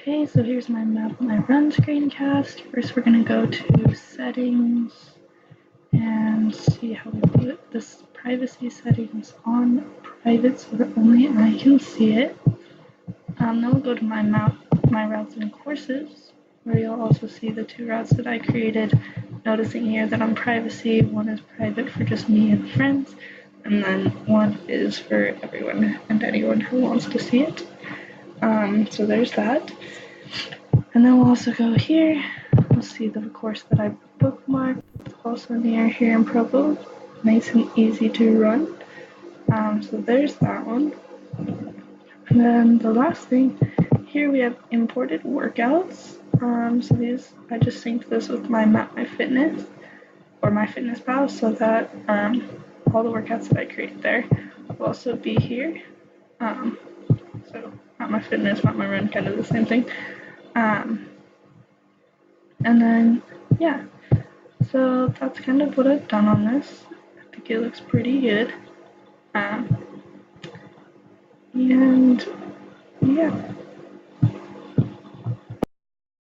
Okay, so here's my MapMyRun screencast. First we're going to go to settings and see how we put this privacy settings on private so that only I can see it. Then we'll go to my routes and courses, where you'll also see the two routes that I created. Noticing here that on privacy, one is private for just me and friends, and then one is for everyone and anyone who wants to see it. So there's that. And then we'll also go here. We'll see the course that I bookmarked. It's also near here in Provo. Nice and easy to run. So there's that one. And then the last thing, here we have imported workouts. So these, I just synced this with my MapMyFitness or MyFitnessPal so that all the workouts that I create there will also be here. So MapMyFitness, MapMyRun, kind of the same thing. And then, yeah, so that's kind of what I've done on this. I think it looks pretty good. And yeah.